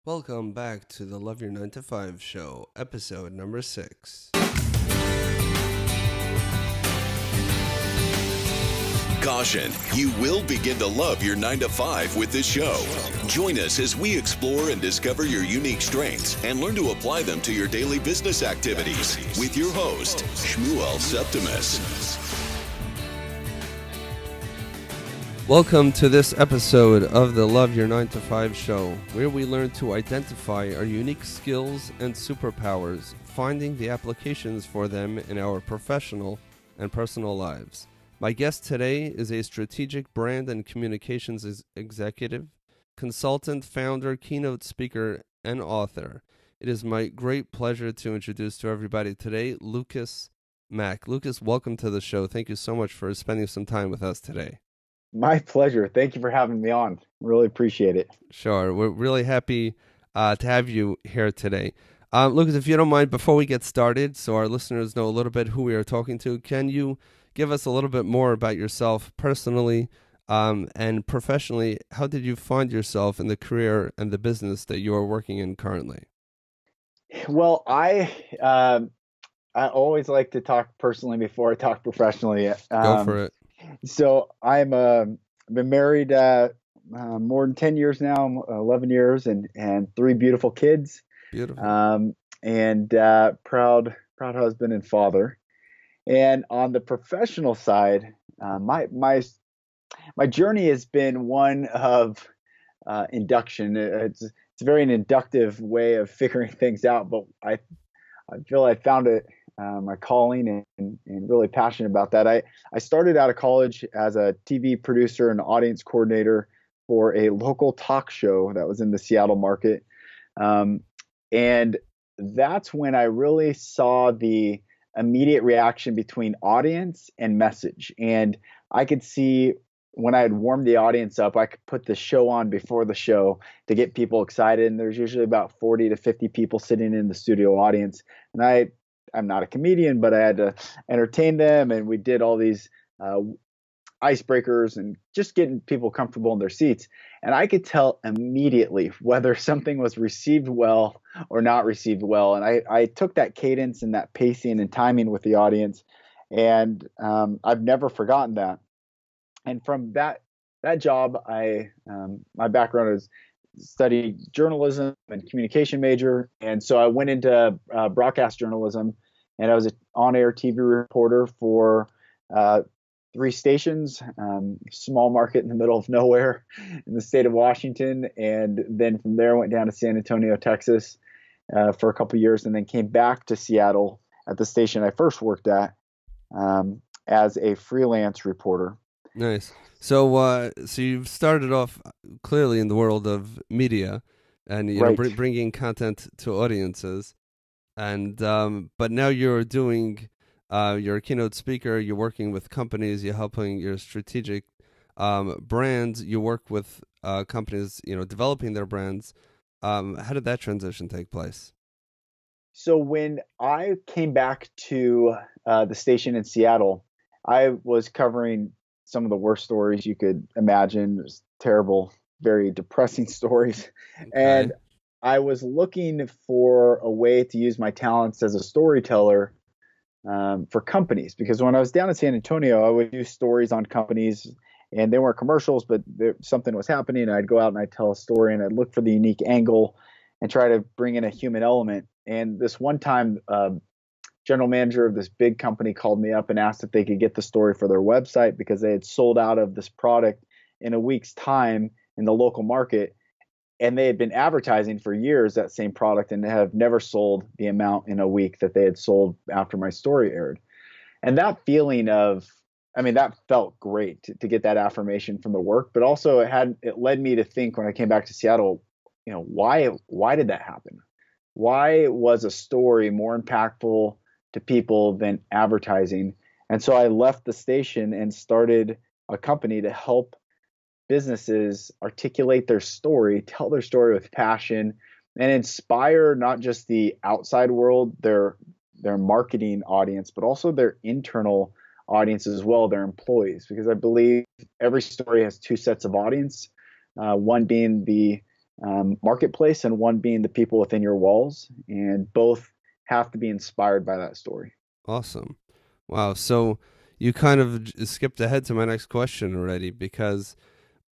Welcome back to the Love Your 9 to 5 show, episode number 6. Caution, you will begin to love your 9 to 5 with this show. Join us as we explore and discover your unique strengths and learn to apply them to your daily business activities with your host, Shmuel Septimus. Welcome to this episode of the Love Your 9 to 5 show, where we learn to identify our unique skills and superpowers, finding the applications for them in our professional and personal lives. My guest today is a strategic brand and communications executive, consultant, founder, keynote speaker, and author. It is my great pleasure to introduce to everybody today Lucas Mack. Lucas, welcome to the show. Thank you so much for spending some time with us today. My pleasure. Thank you for having me on. Really appreciate it. Sure. We're really happy to have you here today. Lucas, if you don't mind, before we get started, so our listeners know a little bit who we are talking to, can you give us a little bit more about yourself personally and professionally? How did you find yourself in the career and the business that you are working in currently? Well, I always like to talk personally before I talk professionally. Go for it. So I've been married more than 10 years now, 11 years, and 3 beautiful kids. Beautiful. And proud husband and father. And on the professional side, my journey has been one of induction. It's very an inductive way of figuring things out, but I feel I found it my calling and really passionate about that. I started out of college as a TV producer and audience coordinator for a local talk show that was in the Seattle market. And that's when I really saw the immediate reaction between audience and message. And I could see when I had warmed the audience up, I could put the show on before the show to get people excited. And there's usually about 40 to 50 people sitting in the studio audience. And I'm not a comedian, but I had to entertain them. And we did all these icebreakers and just getting people comfortable in their seats. And I could tell immediately whether something was received well or not received well. And I took that cadence and that pacing and timing with the audience. And I've never forgotten that. And from that job, my background is studied journalism and communication major. And so I went into broadcast journalism, and I was an on-air TV reporter for 3 stations, small market in the middle of nowhere in the state of Washington. And then from there, I went down to San Antonio, Texas for a couple of years, and then came back to Seattle at the station I first worked at as a freelance reporter. Nice. So you've started off clearly in the world of media and Right. Bringing content to audiences, and but now you're doing you're a keynote speaker. You're working with companies. You're helping your strategic brands. You work with companies, developing their brands. How did that transition take place? So when I came back to the station in Seattle, I was covering some of the worst stories you could imagine. It was terrible, very depressing stories. Okay. And I was looking for a way to use my talents as a storyteller for companies, because when I was down in San Antonio, I would do stories on companies, and they weren't commercials, but something was happening. And I'd go out and I'd tell a story, and I'd look for the unique angle and try to bring in a human element. And this one time, general manager of this big company called me up and asked if they could get the story for their website, because they had sold out of this product in a week's time in the local market. And they had been advertising for years that same product and have never sold the amount in a week that they had sold after my story aired. And that feeling that felt great to get that affirmation from the work, but also it led me to think, when I came back to Seattle, why did that happen? Why was a story more impactful to people than advertising? And so I left the station and started a company to help businesses articulate their story, tell their story with passion, and inspire not just the outside world, their marketing audience, but also their internal audience as well, their employees. Because I believe every story has 2 sets of audience, one being the marketplace and one being the people within your walls, and both have to be inspired by that story. Awesome. Wow. So you kind of skipped ahead to my next question already, because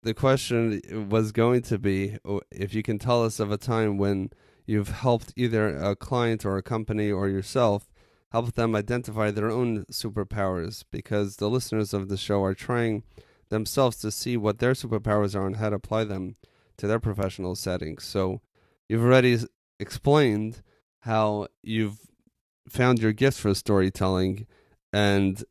the question was going to be if you can tell us of a time when you've helped either a client or a company or yourself, help them identify their own superpowers, because the listeners of the show are trying themselves to see what their superpowers are and how to apply them to their professional settings. So you've already explained how you've found your gift for storytelling, and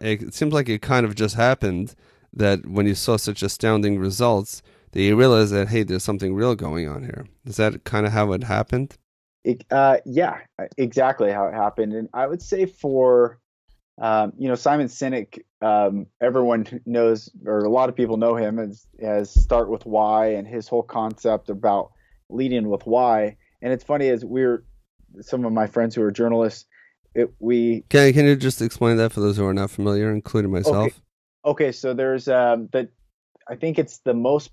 it seems like it kind of just happened that when you saw such astounding results, that you realized that, hey, there's something real going on here. Is that kind of how it happened? Yeah, exactly how it happened. And I would say for, Simon Sinek, everyone knows, or a lot of people know him as Start With Why, and his whole concept about leading with why. And it's funny, as some of my friends who are journalists, Can you just explain that for those who are not familiar, including myself? Okay. So there's I think it's the most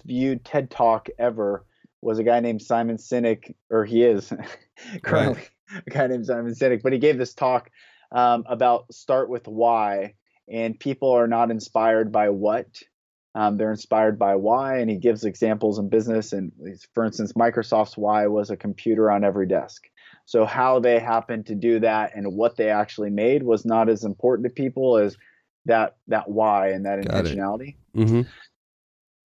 viewed TED Talk ever was a guy named Simon Sinek, or he is currently a guy named Simon Sinek, but he gave this talk about Start With Why, and people are not inspired by what, they're inspired by why, and he gives examples in business. And for instance, Microsoft's why was a computer on every desk. So how they happened to do that and what they actually made was not as important to people as that why and that intentionality. Mm-hmm.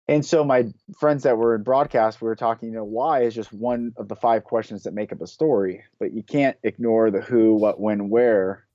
And so my friends that were in broadcast, we were talking, why is just one of the 5 questions that make up a story, but you can't ignore the who, what, when, where.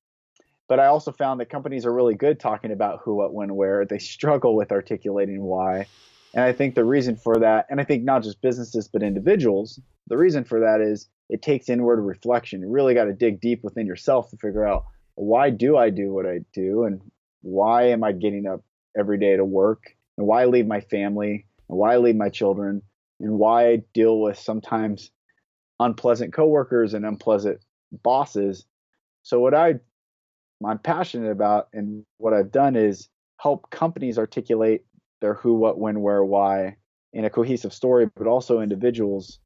But I also found that companies are really good talking about who, what, when, where. They struggle with articulating why. And I think the reason for that, and I think not just businesses, but individuals, the reason for that is it takes inward reflection. You really got to dig deep within yourself to figure out, why do I do what I do? And why am I getting up every day to work? And why leave my family? And why leave my children? And why deal with sometimes unpleasant coworkers and unpleasant bosses? So what I'm passionate about, and what I've done, is help companies articulate their who, what, when, where, why in a cohesive story, but also individuals.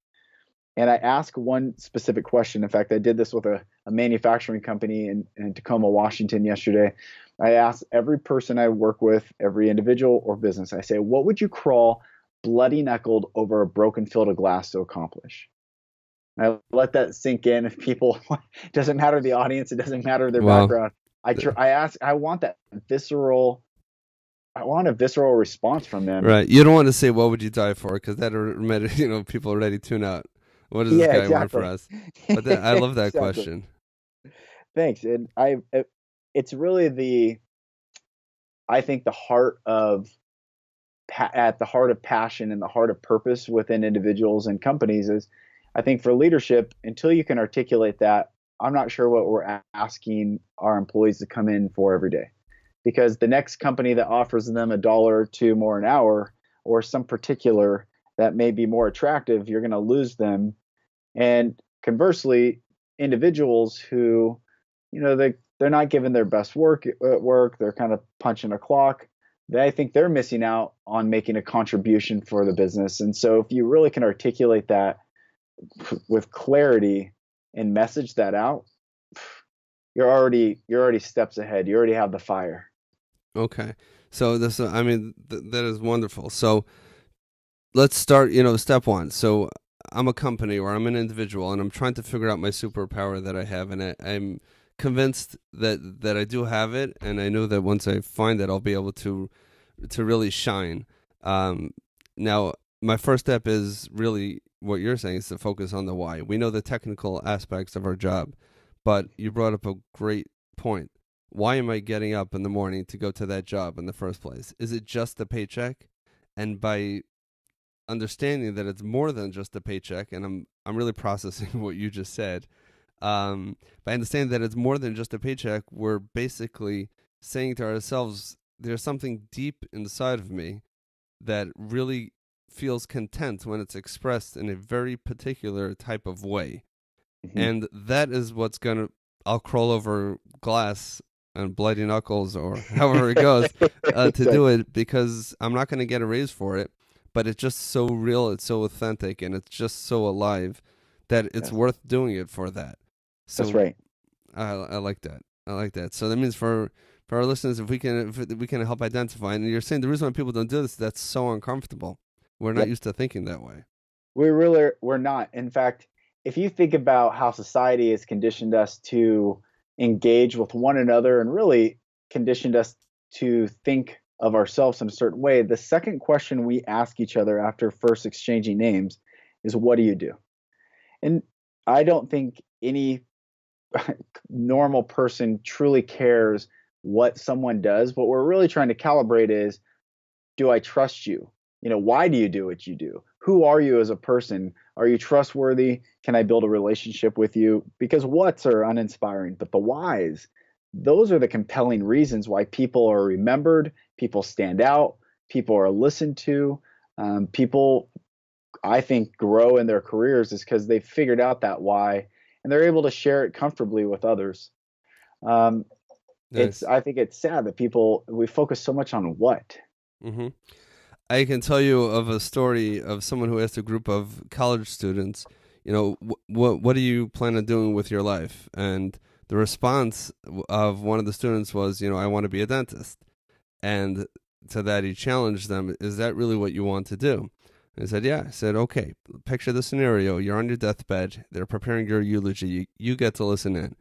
And I ask one specific question. In fact, I did this with a manufacturing company in Tacoma, Washington yesterday. I asked every person I work with, every individual or business, I say, what would you crawl bloody knuckled over a broken field of glass to accomplish? I let that sink in. If people, it doesn't matter the audience, it doesn't matter their background. I want a visceral response from them. Right. You don't want to say, what would you die for? Because that, people already tune out. What does this guy want for us? But I love that question. Thanks. And it's really I think at the heart of passion and the heart of purpose within individuals and companies is, I think for leadership, until you can articulate that, I'm not sure what we're asking our employees to come in for every day. Because the next company that offers them $1 or $2 more an hour, or some particular that may be more attractive, you're going to lose them. And conversely, individuals who, they're not giving their best work at work, they're kind of punching a clock, I think they're missing out on making a contribution for the business. And so if you really can articulate that with clarity and message that out, you're already steps ahead. You already have the fire. Okay. So that is wonderful. So let's start, step 1. So I'm a company or I'm an individual and I'm trying to figure out my superpower that I have. And I'm convinced that I do have it. And I know that once I find it, I'll be able to really shine. Now, my first step is really what you're saying, is to focus on the why. We know the technical aspects of our job, but you brought up a great point. Why am I getting up in the morning to go to that job in the first place? Is it just the paycheck? And by understanding that it's more than just a paycheck, and I'm really processing what you just said, by understanding that it's more than just a paycheck, we're basically saying to ourselves, there's something deep inside of me that really feels content when it's expressed in a very particular type of way. Mm-hmm. And that is what's I'll crawl over glass and bloody knuckles or however it goes to do it, because I'm not going to get a raise for it, but it's just so real, it's so authentic, and it's just so alive that it's Yes. worth doing it for that. That's So right. I like that. I like that. So that means for our listeners, if we can help identify, and you're saying the reason why people don't do this, that's so uncomfortable. We're not Yep. used to thinking that way. We're not. In fact, if you think about how society has conditioned us to engage with one another and really conditioned us to think of ourselves in a certain way, the second question we ask each other after first exchanging names is, what do you do? And I don't think any normal person truly cares what someone does. What we're really trying to calibrate is, do I trust you? Why do you do what you do? Who are you as a person? Are you trustworthy? Can I build a relationship with you? Because whats are uninspiring, but the whys, those are the compelling reasons why people are remembered, people stand out, people are listened to. People, I think, grow in their careers is because they figured out that why, and they're able to share it comfortably with others. Um, Nice. I think it's sad that we focus so much on what. Mm-hmm. I can tell you of a story of someone who asked a group of college students, what do you plan on doing with your life? And the response of one of the students was, I want to be a dentist. And to that, he challenged them, is that really what you want to do? And I said, yeah. I said, okay, picture the scenario. You're on your deathbed. They're preparing your eulogy. You get to listen in.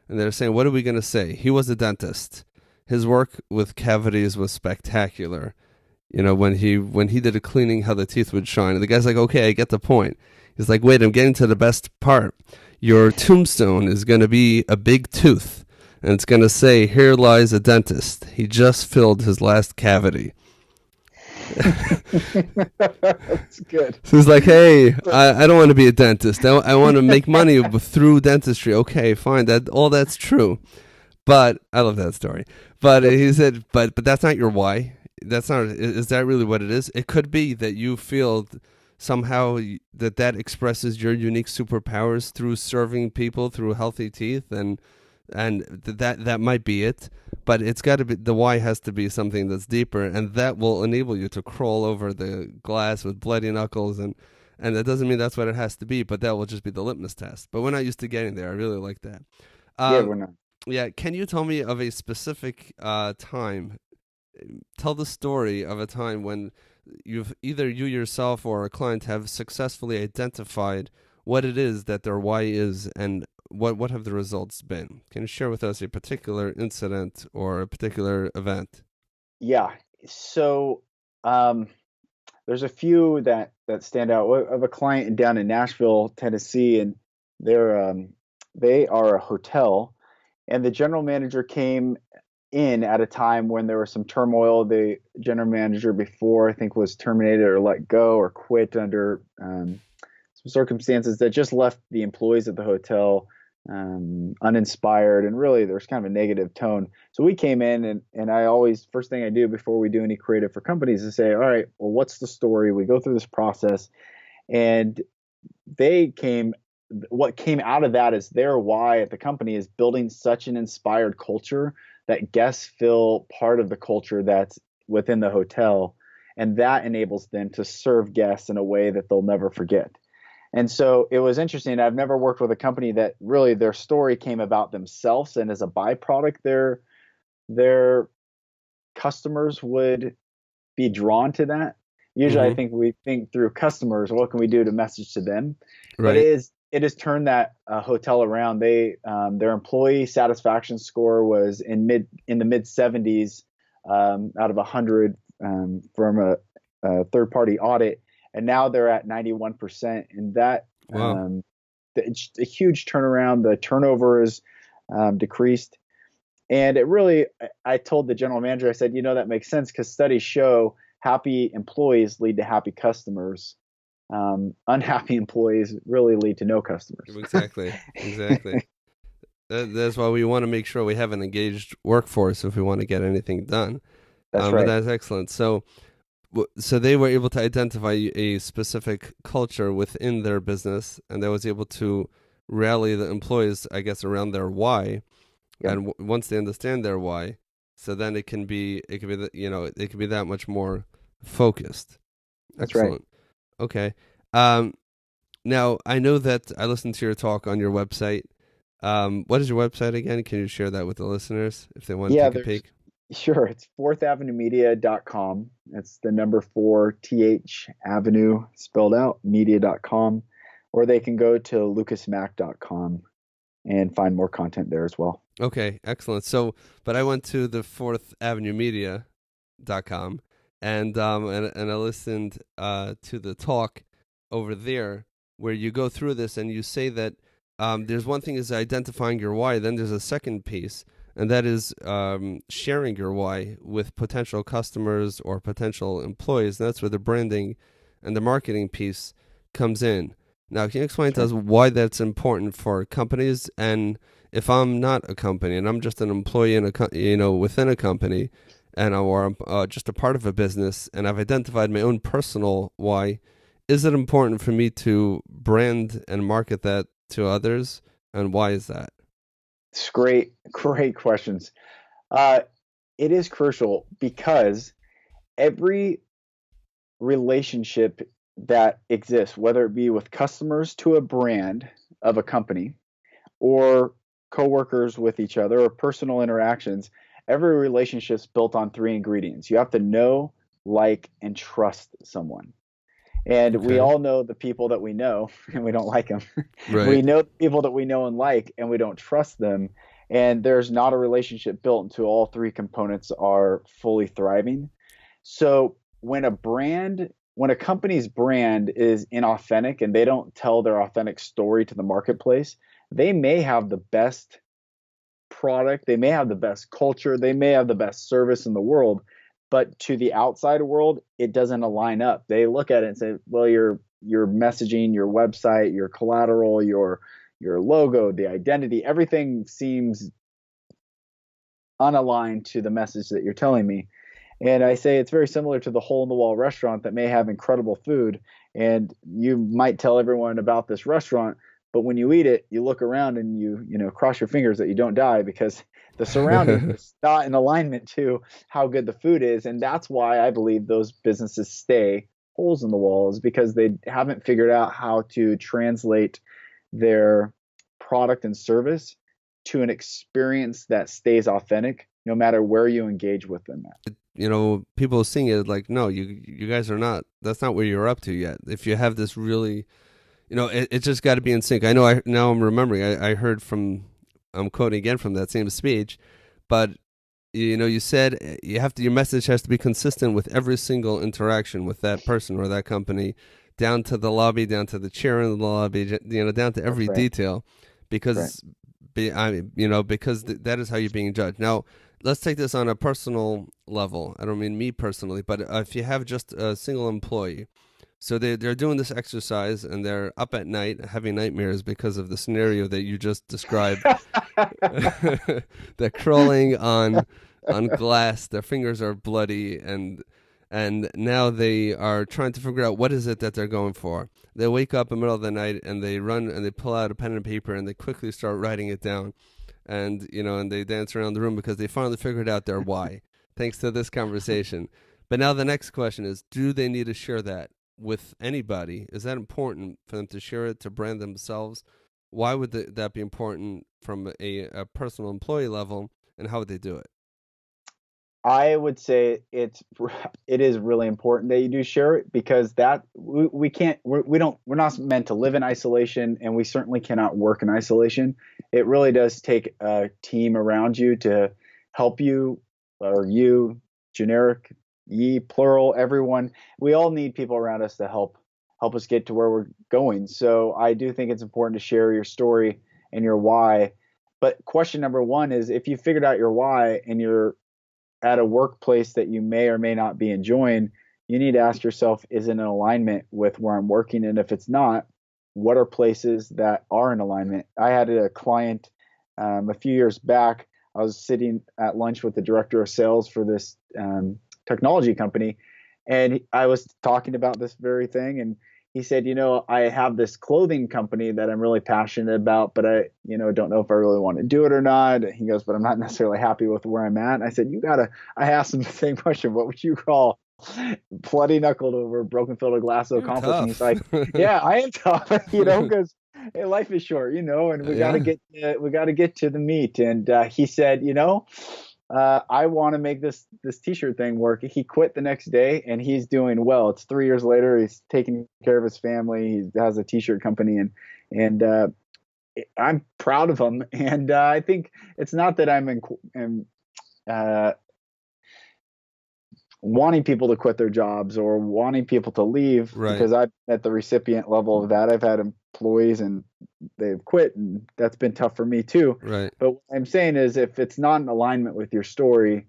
And they're saying, what are we going to say? He was a dentist. His work with cavities was spectacular. When he did a cleaning, how the teeth would shine. And the guy's like, okay, I get the point. He's like, wait, I'm getting to the best part. Your tombstone is going to be a big tooth. And it's going to say, here lies a dentist. He just filled his last cavity. That's good. So he's like, hey, I don't want to be a dentist. I want to make money through dentistry. Okay, fine. All that's true. But I love that story. But he said, but that's not your why. That's not. Is that really what it is? It could be that you feel somehow that expresses your unique superpowers through serving people through healthy teeth, and that might be it. But it's got to be, the why has to be something that's deeper, and that will enable you to crawl over the glass with bloody knuckles, and that doesn't mean that's what it has to be, but that will just be the litmus test. But we're not used to getting there. I really like that. Yeah, we're not. Yeah, can you tell me of a specific time? Tell the story of a time when either you yourself or a client have successfully identified what it is that their why is, and what have the results been. Can you share with us a particular incident or a particular event? Yeah. So there's a few that stand out. Of a client down in Nashville, Tennessee, and they are a hotel, and the general manager came in at a time when there was some turmoil. The general manager before, I think, was terminated or let go or quit under some circumstances that just left the employees at the hotel uninspired, and really there's kind of a negative tone. So we came in, and I always, first thing I do before we do any creative for companies is say, all right, well, what's the story? We go through this process, and what came out of that is their why at the company is building such an inspired culture that guests feel part of the culture that's within the hotel, and that enables them to serve guests in a way that they'll never forget. And so it was interesting. I've never worked with a company that really their story came about themselves, and as a byproduct, their customers would be drawn to that. Usually, I think we think through customers, what can we do to message to them? Right. But it has turned that hotel around. Their employee satisfaction score was in the mid 70s out of 100 from a third party audit. And now they're at 91%, and that Wow. it's a huge turnaround. The turnover is decreased, and it really. I told the general manager, I said, that makes sense because studies show happy employees lead to happy customers. Unhappy employees really lead to no customers. Exactly. That's why we want to make sure we have an engaged workforce if we want to get anything done. That's right. But that's excellent. So they were able to identify a specific culture within their business, and they was able to rally the employees, I guess, around their why. Yep. And once they understand their why, so then it can be that much more focused. That's right. Excellent. Okay. Um, Now, I know that I listened to your talk on your website. What is your website again? Can you share that with the listeners if they want to Yeah, take a there's peek? sure. It's fourthavenuemedia.com. It's the number 4th Avenue spelled out media.com, or they can go to lucasmack.com and find more content there as well. Okay, excellent. So, but I went to the Fourth Avenue Media.com and I listened to the talk over there where you go through this and you say that there's one thing is identifying your why, then there's a second piece, and that is sharing your why with potential customers or potential employees. And that's where the branding and the marketing piece comes in. Now, can you explain to Sure. us why that's important for companies? And if I'm not a company and I'm just an employee in within a company, and or I'm just a part of a business, and I've identified my own personal why, is it important for me to brand and market that to others? And why is that? It's great, great questions. Uh, it is crucial because every relationship that exists, whether it be with customers to a brand of a company or coworkers with each other or personal interactions, every relationship is built on three ingredients. You have to know, like, and trust someone. And we Okay. all know the people that we know and we don't like them. We Right. know the people that we know and like and we don't trust them. And there's not a relationship built until all three components are fully thriving. So when a company's brand is inauthentic and they don't tell their authentic story to the marketplace, they may have the best product, they may have the best culture, they may have the best service in the world, but to the outside world, it doesn't align up. They look at it and say, "Well, your messaging, your website, your collateral, your logo, the identity, everything seems unaligned to the message that you're telling me." And I say it's very similar to the hole in the wall restaurant that may have incredible food. And you might tell everyone about this restaurant, but when you eat it, you look around and cross your fingers that you don't die because the surrounding is not in alignment to how good the food is. And that's why I believe those businesses stay holes in the walls because they haven't figured out how to translate their product and service to an experience that stays authentic no matter where you engage with them at. People seeing it like, no, you guys are not. That's not where you're up to yet. If you have this really, it's just got to be in sync. I know. Now I'm remembering. I heard from. I'm quoting again from that same speech, but you said your message has to be consistent with every single interaction with that person or that company, down to the lobby, down to the chair in the lobby, down to That's every right. detail, That's right. because because that is how you're being judged. Now, let's take this on a personal level. I don't mean me personally, but if you have just a single employee, so they're doing this exercise and they're up at night having nightmares because of the scenario that you just described. They're crawling on glass. Their fingers are bloody, and now they are trying to figure out what is it that they're going for. They wake up in the middle of the night and they run and they pull out a pen and paper and they quickly start writing it down, and they dance around the room because they finally figured out their why, thanks to this conversation. But now the next question is: do they need to share that with anybody? Is that important for them to share it, to brand themselves? Why would that be important from a personal employee level, and how would they do it? I would say it is really important that you do share it because that we can't we're not meant to live in isolation and we certainly cannot work in isolation. It really does take a team around you to help you or you generic ye plural everyone. We all need people around us to help us get to where we're going. So I do think it's important to share your story and your why. But question number one is if you figured out your why and you're at a workplace that you may or may not be enjoying, you need to ask yourself, is it in alignment with where I'm working? And if it's not, what are places that are in alignment? I had a client a few years back. I was sitting at lunch with the director of sales for this technology company, and I was talking about this very thing. And he said, I have this clothing company that I'm really passionate about, but I, don't know if I really want to do it or not. He goes, but I'm not necessarily happy with where I'm at. And I said, I asked him the same question. What would you call bloody knuckled over a broken field of glass to You're accomplish. And he's tough. like, yeah, I am tough, because hey, life is short, and we got to Yeah. get to the meat. And he said, I want to make this t-shirt thing work. He quit the next day, and he's doing well. It's 3 years later. He's taking care of his family. He has a t-shirt company, and I'm proud of him. And I think it's not that I'm uh, wanting people to quit their jobs or wanting people to leave, Right. because I'm at the recipient level of that. I've had employees and they've quit, and that's been tough for me too. Right. But what I'm saying is, if it's not in alignment with your story,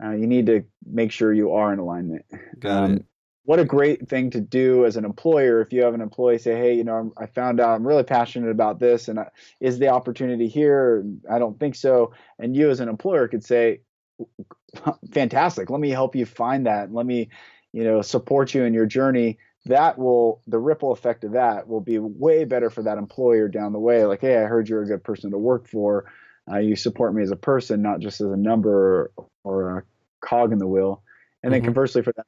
you need to make sure you are in alignment. Got it. What a great thing to do as an employer. If you have an employee say, hey, I found out I'm really passionate about this, and is the opportunity here? I don't think so. And you as an employer could say, fantastic, let me help you find that. Let me, support you in your journey. The ripple effect of that will be way better for that employer down the way. Like, hey, I heard you're a good person to work for. You support me as a person, not just as a number or a cog in the wheel. And then Mhm. conversely, for that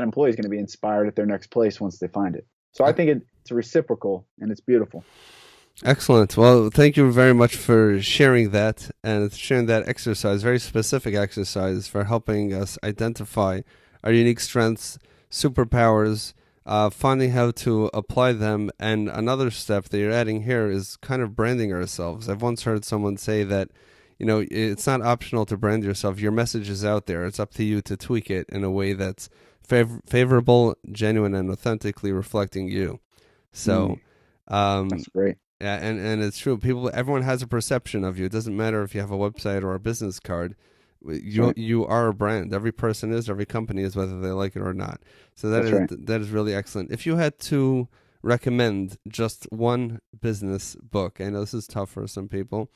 employee is going to be inspired at their next place once they find it. So I think it's reciprocal, and it's beautiful. Excellent. Well, thank you very much for sharing that and sharing that exercise, very specific exercise for helping us identify our unique strengths, superpowers, finding how to apply them. And another step that you're adding here is kind of branding ourselves. I've once heard someone say that, it's not optional to brand yourself. Your message is out there. It's up to you to tweak it in a way that's favorable, genuine, and authentically reflecting you. So, That's great. yeah, and it's true. Everyone has a perception of you. It doesn't matter if you have a website or a business card. You are a brand. Every person is. Every company is, whether they like it or not. So that is really excellent. If you had to recommend just one business book, I know this is tough for some people.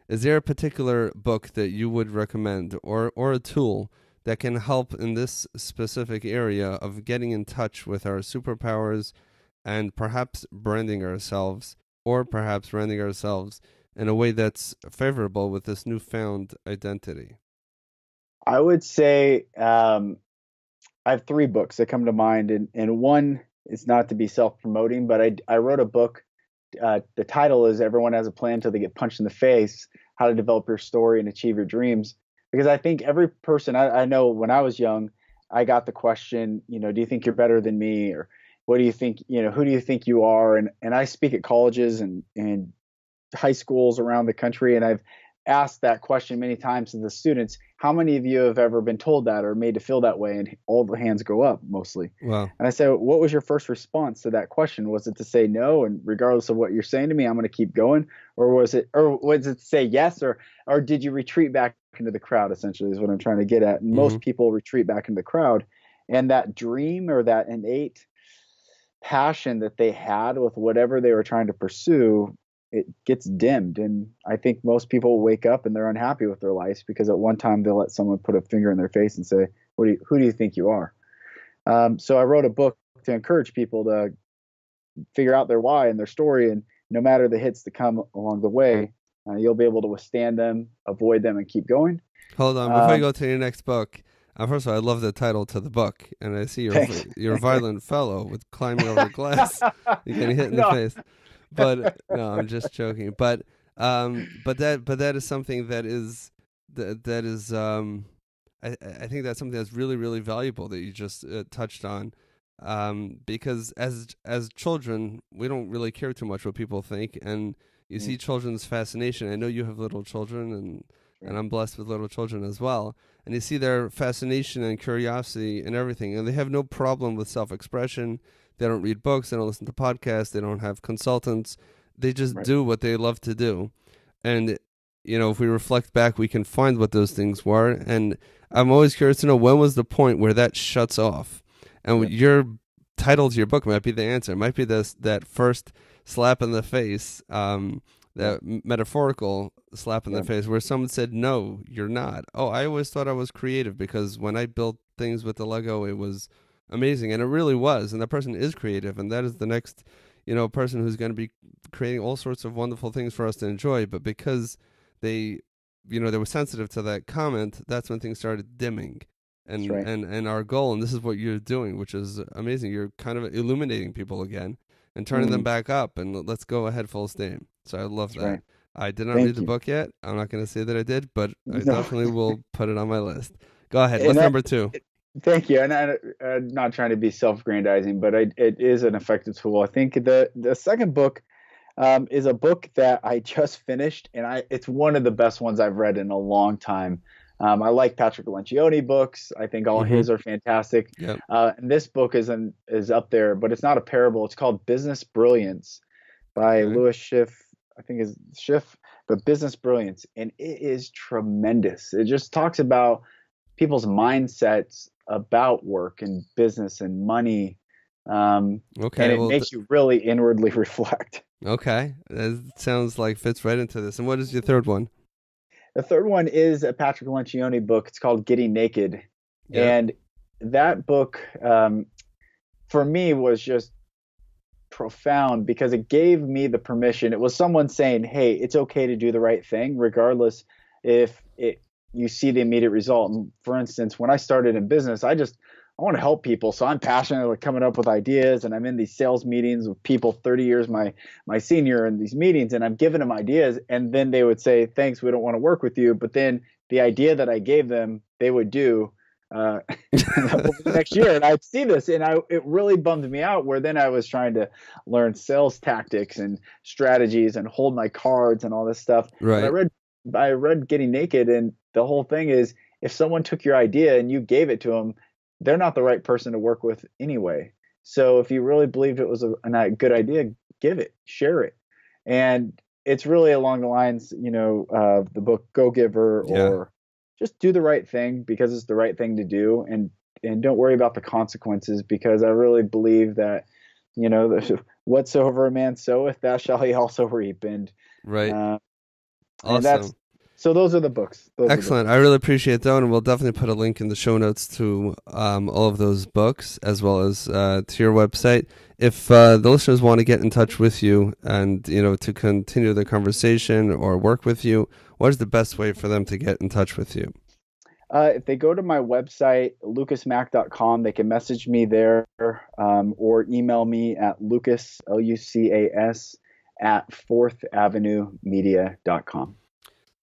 Is there a particular book that you would recommend, or a tool that can help in this specific area of getting in touch with our superpowers and perhaps branding ourselves in a way that's favorable with this newfound identity? I would say I have 3 books that come to mind, and one is not to be self-promoting, but I wrote a book. The title is "Everyone Has a Plan Until They Get Punched in the Face: How to Develop Your Story and Achieve Your Dreams." Because I think every person, I know when I was young, I got the question, do you think you're better than me? Or what do you think, who do you think you are? And I speak at colleges and high schools around the country, and I've asked that question many times to the students. How many of you have ever been told that or made to feel that way? And all the hands go up, mostly. Wow. And I said, what was your first response to that question? Was it to say no, and regardless of what you're saying to me, I'm going to keep going? Or was it to say yes? Or did you retreat back into the crowd, essentially, is what I'm trying to get at. And most people retreat back into the crowd. And that dream or that innate passion that they had with whatever they were trying to pursue, it gets dimmed. And I think most people wake up and they're unhappy with their lives because at one time they'll let someone put a finger in their face and say, who do you think you are? So I wrote a book to encourage people to figure out their why and their story. And no matter the hits that come along the way, you'll be able to withstand them, avoid them, and keep going. Hold on, before you go to your next book, first of all, I love the title to the book, and I see you're a violent fellow with climbing over glass. You're getting hit in the face. But no, I'm just joking. But that is something that is I think that's something that's really, really valuable that you just touched on. Because as children, we don't really care too much what people think, and you see children's fascination. I know you have little children, and I'm blessed with little children as well. And you see their fascination and curiosity and everything, and they have no problem with self-expression. They don't read books. They don't listen to podcasts. They don't have consultants. They just do what they love to do. And, if we reflect back, we can find what those things were. And I'm always curious to know, when was the point where that shuts off? And your title to your book might be the answer. It might be that first slap in the face, that metaphorical slap in the face where someone said, no, you're not. Oh, I always thought I was creative because when I built things with the Lego, it was amazing. And it really was. And that person is creative. And that is the next, person who's going to be creating all sorts of wonderful things for us to enjoy. But because they were sensitive to that comment, that's when things started dimming. and, right. and our goal, and this is what you're doing, which is amazing. You're kind of illuminating people again and turning them back up, and let's go ahead full steam. So I love That's that. right. I did not read Thank the you. book yet. I'm not going to say that I did, but I No. definitely will put it on my list. Go ahead. And What's that, number 2? thank you. And I'm not trying to be self-aggrandizing, but it is an effective tool. I think the second book is a book that I just finished, and it's one of the best ones I've read in a long time. I like Patrick Lencioni books. I think all his are fantastic. Yep. And this book is up there, but it's not a parable. It's called Business Brilliance by Okay. Louis Schiff. I think is Schiff, but Business Brilliance, and it is tremendous. It just talks about people's mindsets about work and business and money, and Okay. it Well, makes you really inwardly reflect. okay. That sounds like fits right into this. And what is your third one? The third one is a Patrick Lencioni book. It's called Getting Naked. Yeah. And that book, for me, was just profound because it gave me the permission. It was someone saying, hey, it's okay to do the right thing, regardless if you see the immediate result. And for instance, when I started in business, I want to help people. So I'm passionate about coming up with ideas, and I'm in these sales meetings with people 30 years my senior in these meetings, and I'm giving them ideas, and then they would say, thanks, we don't want to work with you. But then the idea that I gave them, they would do over the next year, and I'd see this, and it really bummed me out, where then I was trying to learn sales tactics and strategies and hold my cards and all this stuff. Right. But I read Getting Naked, and the whole thing is, if someone took your idea and you gave it to them, they're not the right person to work with anyway. So if you really believed it was a good idea, give it, share it. And it's really along the lines, of the book Go Giver, or just do the right thing because it's the right thing to do, and don't worry about the consequences, because I really believe that, whatsoever a man soweth, that shall he also reap. And Right. and Awesome. so those are the books. Excellent. I really appreciate that, and we'll definitely put a link in the show notes to all of those books, as well as to your website. If the listeners want to get in touch with you and to continue the conversation or work with you, what is the best way for them to get in touch with you? If they go to my website, lucasmack.com, they can message me there, or email me at lucas, Lucas, at fourthavenuemedia.com.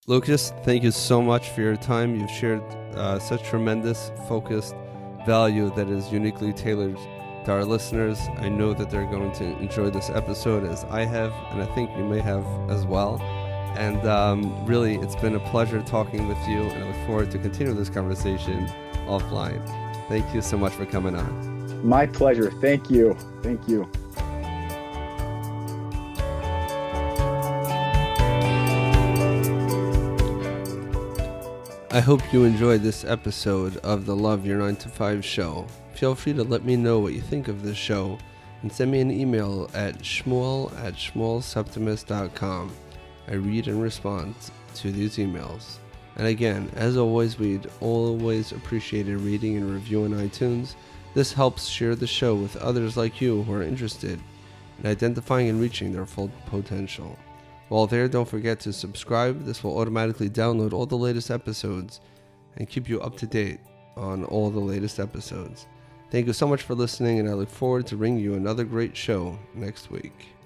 Lucas, thank you so much for your time. You've shared such tremendous, focused value that is uniquely tailored to our listeners. I know that they're going to enjoy this episode as I have, and I think you may have as well. And really, it's been a pleasure talking with you, and I look forward to continue this conversation offline. Thank you so much for coming on. My pleasure. Thank you. Thank you. I hope you enjoyed this episode of the Love Your 9 to 5 show. Feel free to let me know what you think of this show and send me an email at shmuel@shmuelseptimus.com. I read and respond to these emails. And again, as always, we'd always appreciate a rating and review on iTunes. This helps share the show with others like you who are interested in identifying and reaching their full potential. While there, don't forget to subscribe. This will automatically download all the latest episodes and keep you up to date on all the latest episodes. Thank you so much for listening, and I look forward to bringing you another great show next week.